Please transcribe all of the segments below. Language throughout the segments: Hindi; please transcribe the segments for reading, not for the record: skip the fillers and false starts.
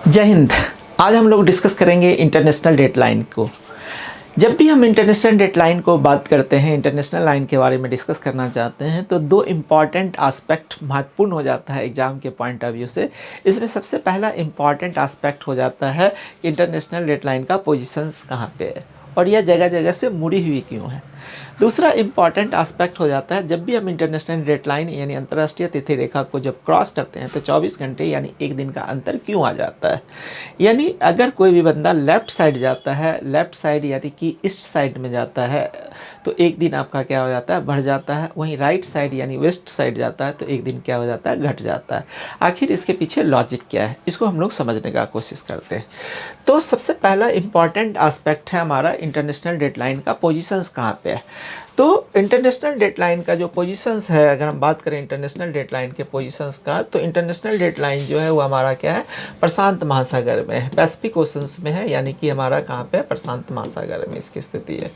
जय हिंद। आज हम लोग डिस्कस करेंगे इंटरनेशनल डेडलाइन को। जब भी हम इंटरनेशनल डेडलाइन को बात करते हैं, इंटरनेशनल लाइन के बारे में डिस्कस करना चाहते हैं, तो दो इम्पॉर्टेंट आस्पेक्ट महत्वपूर्ण हो जाता है एग्ज़ाम के पॉइंट ऑफ व्यू से। इसमें सबसे पहला इम्पॉर्टेंट आस्पेक्ट हो जाता है कि इंटरनेशनल डेडलाइन का पोजीशंस कहाँ पे है और यह जगह जगह से मुड़ी हुई क्यों है। दूसरा इम्पॉर्टेंट आस्पेक्ट हो जाता है जब भी हम इंटरनेशनल डेडलाइन यानी अंतर्राष्ट्रीय तिथि रेखा को जब क्रॉस करते हैं तो 24 घंटे यानी एक दिन का अंतर क्यों आ जाता है। यानी अगर कोई भी बंदा लेफ़्ट साइड जाता है, लेफ़्ट साइड यानी कि ईस्ट साइड में जाता है, तो एक दिन आपका क्या हो जाता है, बढ़ जाता है। वहीं राइट साइड यानी वेस्ट साइड जाता है तो एक दिन क्या हो जाता है, घट जाता है। आखिर इसके पीछे लॉजिक क्या है, इसको हम लोग समझने का कोशिश करते हैं। तो सबसे पहला इम्पॉर्टेंट आस्पेक्ट है हमारा इंटरनेशनल डेडलाइन का पोजीशंस कहाँ पे है। तो इंटरनेशनल डेडलाइन का जो पोजीशंस है, अगर हम बात करें इंटरनेशनल डेडलाइन के पोजीशंस का, तो इंटरनेशनल डेडलाइन जो है वो हमारा क्या है, प्रशांत महासागर में है, पैसिफिक ओशंस में है। यानी कि हमारा कहाँ पे, प्रशांत महासागर में इसकी स्थिति है।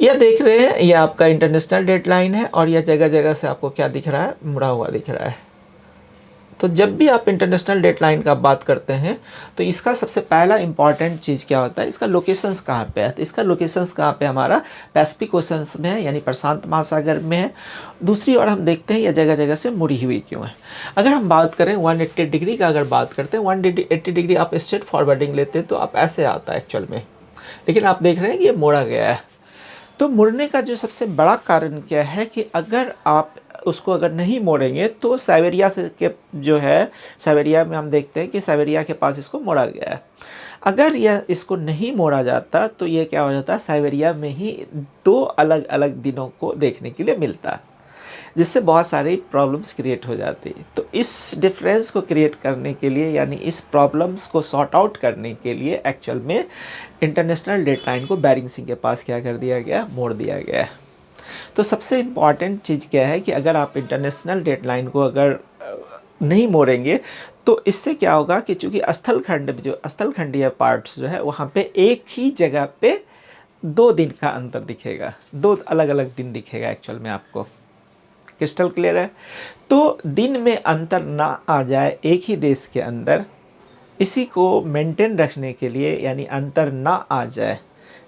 यह देख रहे हैं, यह आपका इंटरनेशनल डेडलाइन है और यह जगह जगह से आपको क्या दिख रहा है, मुड़ा हुआ दिख रहा है। तो जब भी आप इंटरनेशनल डेडलाइन का बात करते हैं तो इसका सबसे पहला इंपॉर्टेंट चीज़ क्या होता है, इसका लोकेशंस कहाँ पे है। तो इसका लोकेशंस कहाँ पे, हमारा पैसिफिक ओशंस में है यानी प्रशांत महासागर में है। दूसरी ओर हम देखते हैं यह जगह जगह से मुड़ी हुई क्यों है। अगर हम बात करें 180 डिग्री का, अगर बात करते हैं 180 डिग्री आप स्ट्रेट फॉरवर्डिंग लेते हैं तो आप ऐसे आता है एक्चुअल में, लेकिन आप देख रहे हैं कि ये मोड़ा गया है। तो मुड़ने का जो सबसे बड़ा कारण क्या है कि अगर आप उसको अगर नहीं मोड़ेंगे तो साइबेरिया से के जो है, साइबेरिया में हम देखते हैं कि साइबेरिया के पास इसको मोड़ा गया है। अगर यह इसको नहीं मोड़ा जाता तो ये क्या हो जाता है, साइबेरिया में ही दो अलग अलग दिनों को देखने के लिए मिलता, जिससे बहुत सारी प्रॉब्लम्स क्रिएट हो जाती है। तो इस डिफरेंस को क्रिएट करने के लिए यानी इस प्रॉब्लम्स को सॉर्ट आउट करने के लिए एक्चुअल में इंटरनेशनल डेडलाइन को बेरिंग सी के पास क्या कर दिया गया, मोड़ दिया गया है। तो सबसे इम्पॉर्टेंट चीज़ क्या है कि अगर आप इंटरनेशनल डेडलाइन को अगर नहीं मोड़ेंगे तो इससे क्या होगा कि चूँकि स्थलखंड जो स्थलखंडीय पार्ट्स जो है वहाँ पे एक ही जगह पे 2 दिन का अंतर दिखेगा, 2 अलग अलग दिन दिखेगा एक्चुअल में आपको। क्रिस्टल क्लियर है। तो दिन में अंतर ना आ जाए एक ही देश के अंदर, इसी को मेंटेन रखने के लिए यानी अंतर ना आ जाए,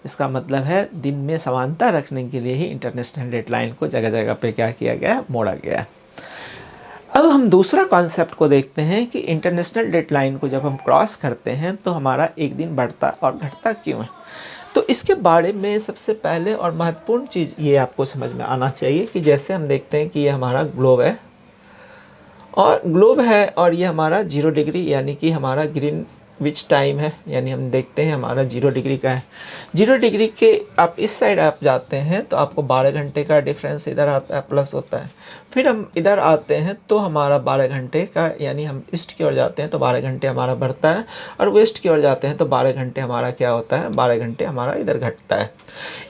इसका मतलब है दिन में समानता रखने के लिए ही इंटरनेशनल डेडलाइन को जगह जगह पे क्या किया गया है, मोड़ा गया है। अब हम दूसरा कॉन्सेप्ट को देखते हैं कि इंटरनेशनल डेडलाइन को जब हम क्रॉस करते हैं तो हमारा एक दिन बढ़ता और घटता क्यों है। तो इसके बारे में सबसे पहले और महत्वपूर्ण चीज़ ये आपको समझ में आना चाहिए कि जैसे हम देखते हैं कि ये हमारा ग्लोब है और ये हमारा 0 डिग्री यानी कि हमारा ग्रीन विच टाइम है, यानी हम देखते हैं हमारा 0 डिग्री का है। 0 डिग्री के आप इस साइड आप जाते हैं तो आपको 12 घंटे का डिफरेंस इधर आता है, प्लस होता है। फिर हम इधर आते हैं तो हमारा 12 घंटे का, यानी हम ईस्ट की ओर जाते हैं तो 12 घंटे हमारा बढ़ता है और वेस्ट की ओर जाते हैं तो 12 घंटे हमारा क्या होता है, 12 घंटे हमारा इधर घटता है।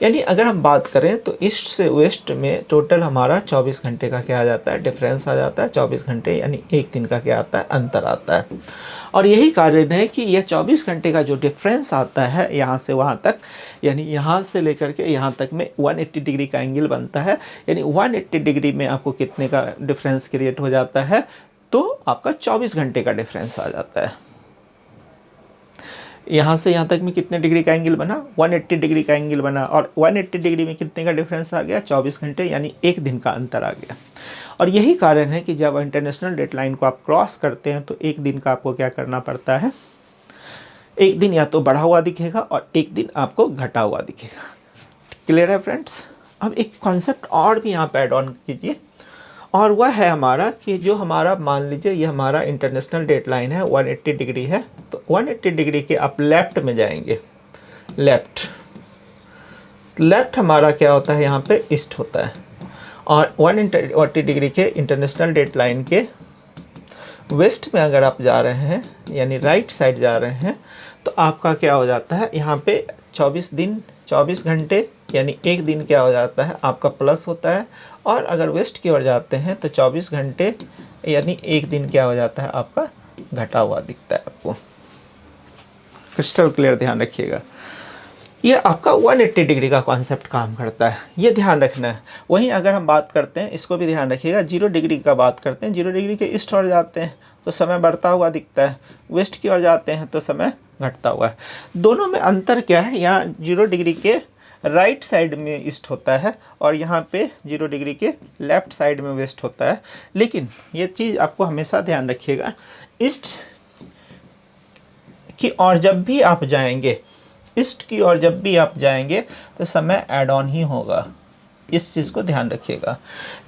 यानी अगर हम बात करें तो ईस्ट से वेस्ट में टोटल हमारा 24 घंटे का क्या आ जाता है, डिफरेंस आ जाता है। 24 घंटे यानी एक दिन का क्या आता है, अंतर आता है। और यही कारण है कि यह 24 घंटे का जो डिफरेंस आता है यहाँ से वहाँ तक, यानी यहाँ से लेकर के यहाँ तक में 180 डिग्री का एंगल बनता है। यानी 180 डिग्री में आपको कितने का डिफरेंस क्रिएट हो जाता है, तो आपका 24 घंटे का डिफरेंस आ जाता है। यहाँ से यहाँ तक में कितने डिग्री का एंगल बना, 180 डिग्री का एंगल बना और 180 डिग्री में कितने का डिफरेंस आ गया, 24 घंटे यानी एक दिन का अंतर आ गया। और यही कारण है कि जब इंटरनेशनल डेडलाइन को आप क्रॉस करते हैं तो एक दिन का आपको क्या करना पड़ता है, एक दिन या तो बढ़ा हुआ दिखेगा और एक दिन आपको घटा हुआ दिखेगा। क्लियर है फ्रेंड्स। अब एक कॉन्सेप्ट और भी यहाँ पे ऐड ऑन कीजिए, और वह है हमारा कि जो हमारा मान लीजिए ये हमारा इंटरनेशनल डेडलाइन है 180 डिग्री है, तो 180 डिग्री के आप लेफ़्ट में जाएंगे, लेफ़्ट हमारा क्या होता है, यहाँ पे ईस्ट होता है। और 180 डिग्री के इंटरनेशनल डेडलाइन के वेस्ट में अगर आप जा रहे हैं यानी राइट साइड जा रहे हैं तो आपका क्या हो जाता है, यहाँ पे 24 घंटे यानी एक दिन क्या हो जाता है आपका प्लस होता है। और अगर वेस्ट की ओर जाते हैं तो 24 घंटे यानी एक दिन क्या हो जाता है आपका घटा हुआ दिखता है आपको। क्रिस्टल क्लियर, ध्यान रखिएगा। ये आपका 180 डिग्री का कॉन्सेप्ट काम करता है, ये ध्यान रखना है। वहीं अगर हम बात करते हैं, इसको भी ध्यान रखिएगा, 0 डिग्री का बात करते हैं, 0 डिग्री के ईस्ट ओर जाते हैं तो समय बढ़ता हुआ दिखता है, वेस्ट की ओर जाते हैं तो समय घटता हुआ है। दोनों में अंतर क्या है, यहाँ 0 डिग्री के राइट साइड में ईस्ट होता है और यहाँ पे 0 डिग्री के लेफ्ट साइड में वेस्ट होता है। लेकिन ये चीज़ आपको हमेशा ध्यान रखिएगा, ईस्ट की ओर जब भी आप जाएंगे, ईस्ट की ओर जब भी आप जाएंगे तो समय ऐड ऑन ही होगा, इस चीज़ को ध्यान रखिएगा।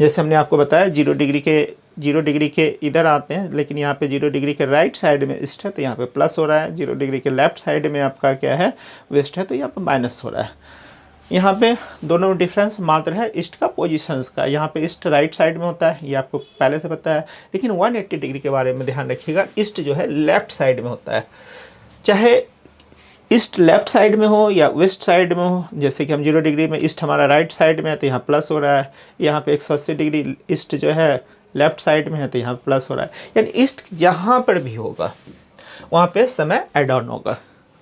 जैसे हमने आपको बताया 0 डिग्री के इधर आते हैं, लेकिन यहाँ पे 0 डिग्री के राइट साइड में ईस्ट है तो यहाँ पे प्लस हो रहा है, 0 डिग्री के लेफ्ट साइड में आपका क्या है, वेस्ट है, तो यहाँ पे माइनस हो रहा है। यहाँ पे दोनों में डिफरेंस मात्र है ईस्ट का पोजीशंस का। यहाँ पे ईस्ट राइट साइड में होता है, ये आपको पहले से पता है। लेकिन 180 डिग्री के बारे में ध्यान रखिएगा, ईस्ट जो है लेफ्ट साइड में होता है। चाहे ईस्ट लेफ्ट साइड में हो या वेस्ट साइड में हो, जैसे कि हम 0 डिग्री में ईस्ट हमारा राइट साइड में है तो यहाँ प्लस हो रहा है, यहाँ पे 180 डिग्री ईस्ट जो है लेफ्ट साइड में है तो यहाँ प्लस हो रहा है। यानी ईस्ट जहाँ पर भी होगा वहाँ पे समय ऐड ऑन होगा,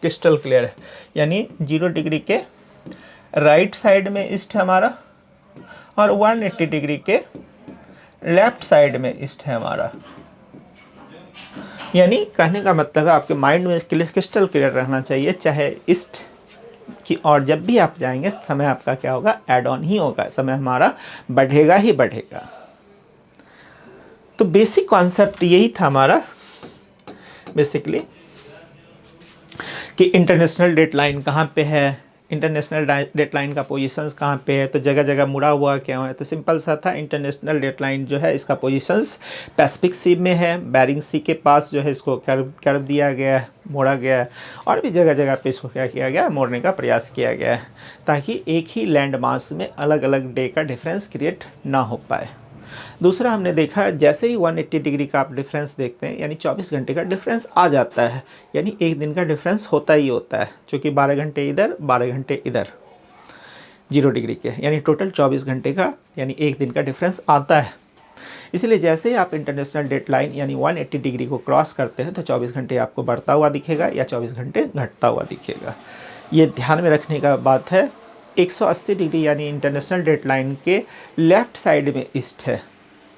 क्रिस्टल क्लियर है। यानी 0 डिग्री के राइट साइड में ईस्ट है हमारा और 180 डिग्री के लेफ्ट साइड में ईस्ट है हमारा। यानी कहने का मतलब है आपके माइंड में क्रिस्टल क्लियर रहना चाहिए, चाहे ईस्ट की ओर जब भी आप जाएंगे समय आपका क्या होगा, ऐड ऑन ही होगा, समय हमारा बढ़ेगा ही बढ़ेगा। तो बेसिक कॉन्सेप्ट यही था हमारा बेसिकली कि इंटरनेशनल डेडलाइन कहाँ पे है, इंटरनेशनल डेडलाइन का पोजीशंस कहाँ पे है, तो जगह जगह मुड़ा हुआ क्या है। तो सिंपल सा था, इंटरनेशनल डेडलाइन जो है इसका पोजीशंस पैसिफिक सी में है, बेरिंग सी के पास जो है इसको कर्व दिया गया है, मोड़ा गया है, और भी जगह जगह पे इसको क्या किया गया, मोड़ने का प्रयास किया गया है, ताकि एक ही लैंड मास में अलग अलग डे का डिफरेंस क्रिएट ना हो पाए। दूसरा हमने देखा, जैसे ही 180 डिग्री का आप डिफरेंस देखते हैं यानी 24 घंटे का डिफरेंस आ जाता है, यानी एक दिन का डिफरेंस होता ही होता है, क्योंकि 12 घंटे इधर 12 घंटे इधर 0 डिग्री के, यानी टोटल 24 घंटे का यानी एक दिन का डिफरेंस आता है। इसलिए जैसे ही आप इंटरनेशनल डेडलाइन यानी 180 डिग्री को क्रॉस करते हैं तो 24 घंटे आपको बढ़ता हुआ दिखेगा या 24 घंटे घटता हुआ दिखेगा। ये ध्यान में रखने का बात है। 180 डिग्री यानी इंटरनेशनल डेडलाइन के लेफ़्ट साइड में ईस्ट है,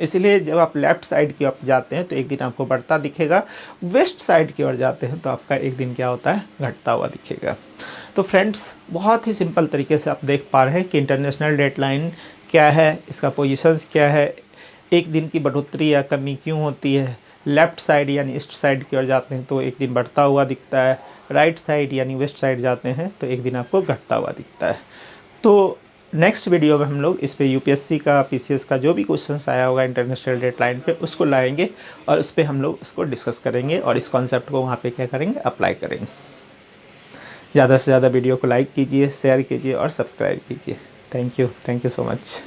इसलिए जब आप लेफ़्ट साइड की ओर जाते हैं तो एक दिन आपको बढ़ता दिखेगा, वेस्ट साइड की ओर जाते हैं तो आपका एक दिन क्या होता है, घटता हुआ दिखेगा। तो फ्रेंड्स, बहुत ही सिंपल तरीके से आप देख पा रहे हैं कि इंटरनेशनल डेडलाइन क्या है, इसका पोजीशंस क्या है, एक दिन की बढ़ोतरी या कमी क्यों होती है। लेफ़्ट साइड यानी ईस्ट साइड की ओर जाते हैं तो एक दिन बढ़ता हुआ दिखता है, राइट साइड यानी वेस्ट साइड जाते हैं तो एक दिन आपको घटता हुआ दिखता है। तो नेक्स्ट वीडियो में हम लोग इस पे यूपीएससी का, पीसीएस का जो भी क्वेश्चंस आया होगा इंटरनेशनल डेडलाइन पे उसको लाएंगे और उस पे हम लोग उसको डिस्कस करेंगे और इस कॉन्सेप्ट को वहाँ पे क्या करेंगे, अप्लाई करेंगे। ज़्यादा से ज़्यादा वीडियो को लाइक कीजिए, शेयर कीजिए और सब्सक्राइब कीजिए। Thank you so much.